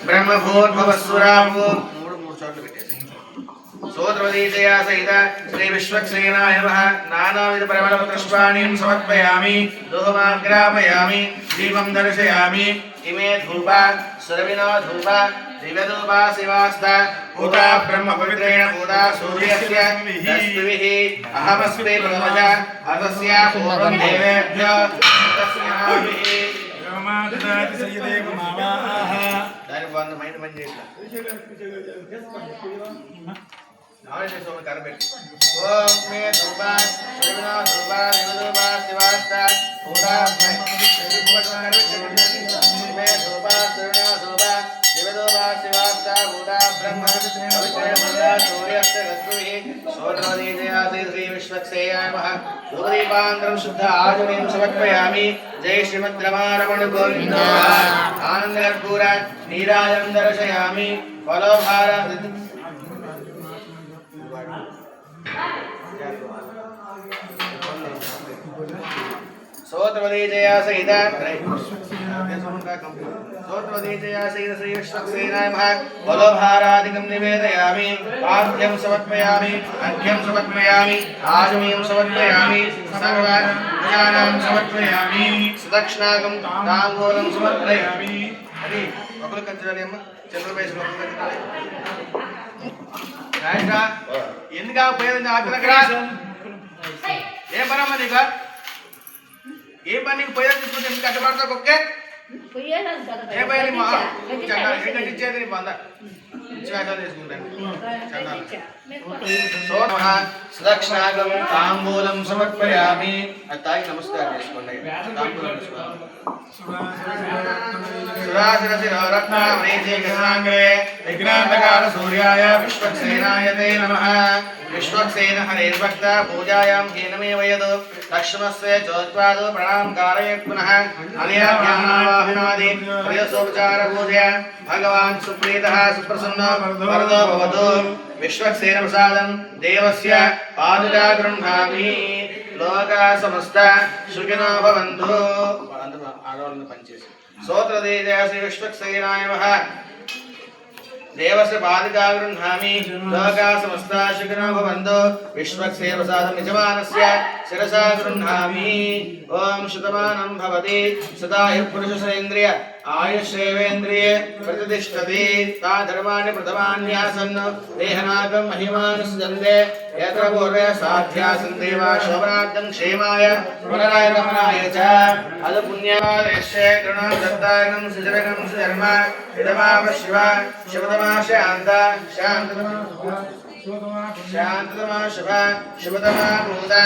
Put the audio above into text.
ब्रह्मभूर्भुवस्सुराभू सोत्रवदीजया सहित श्री विश्वक्सेनाय नमः नानाविध परिमलपुष्पाणीं समर्पयामि धूपमाग्रापयामि दीपं दर्शयामि इमे धूपा सुरविनो धूपा दिव्यधूपा शिवास्ता पूता ब्रह्मपवित्रेण पूता सूर्यस्य दस्विः अहमस्मि ब्रह्मजा अतस्या पूर्वं देवेभ्यो तस्याभिः माददाति सयदेव मावाः दानि बंद మైండ్ బంద్ చేస్తా నావే సోమ కరబెట్టి ఓం మే ధూపా శివనా ధూపా నివధూపా శివాస్తా పూరా మే ధూపా శివనా ధూపా నివధూపా శివాస్తా పూరా బ్రహ్మ పవిత్ర సూర్యస్య రశ్మిః సోత్రదీజయాసి శ్రీ విశ్వక్సేయాయ నమః ధూపదీపాంతరం శుద్ధ ఆజమేయం సమర్పయామి जय श्रीमद् रमारमण गोविंद आनंद कर्पूर नीराजं दर्शयामि फलोभार सोत्रवदीजया सहित श्री विश्वक्सेनाय नमः फलोभारादिकं निवेदयामि पाद्यं समर्पयामि अर्घ्यं समर्पयामि आजमीयं समर्पयामि सर्वज्ञानां समर्पयामि सुदक्षिणाकं ताम्बूलं समर्पयामि అది ఒకరు కచ్చరాలి అమ్మ చంద్రబేశ్వర ఒకరు కచ్చరాలి రాయిగా ఎందుగా పోయేది ఆకలకరా ఏ పరమ నీకు ఏ పని నీకు పోయేది తీసుకుంటే ఎందుకు అడ్డపడతావు కుక్కే ఏ పోయాలి మా చందాలు ఎక్కడ ఇచ్చేది నీ బంద చిరాకాలు తీసుకుంటాను సుదక్షిణాగం తాంబూలం సమర్పయామి అత్తాయి నమస్కారం చేసుకోండి తాంబూలం विघ्नान्तकार सूर्याय विश्वक्सेनाय ते नमः विश्वक्सेन हरेर्भक्त पूजायां हीनमेव यद् लक्ष्मणस्य चोत्पादो प्रणाम कारयेत् पुनः अनया ध्यानावाहनादि प्रियसोपचार पूजया भगवान् सुप्रीतः सुप्रसन्नो वरदो भवतु विश्वक्सेन प्रसादं देवस्य पादुका गृह्णामि लोका समस्त सुखिनो भवन्तु आडवाళ్ళని పనిచేసి सोत्रदीजया श्री विश्वक्सेनाय नमः देवस्य पादुका गृह्णामि लोका समस्ता सुखिनो भवन्तु विश्वक्सेन प्रसादं यजमानस्य शिरसा गृह्णामि ओम शतमानं भवति सदायुः पुरुषेन्द्रिय आयुष्येवेन्द्रिये प्रतिष्ठति ता धर्माणि प्रथमान्यासन् देहनागं महिमानुसृजन्ते यत्र पूर्वे साध्यासन् देवा शोभनार्थं क्षेमाय पुनरागमनाय च अद पुण्यादेशे गृणं दत्तायनं सुजरगं सुधर्म इदमाव शिव शिवतमा शान्त शान्ततमा शिव शिवतमा भूता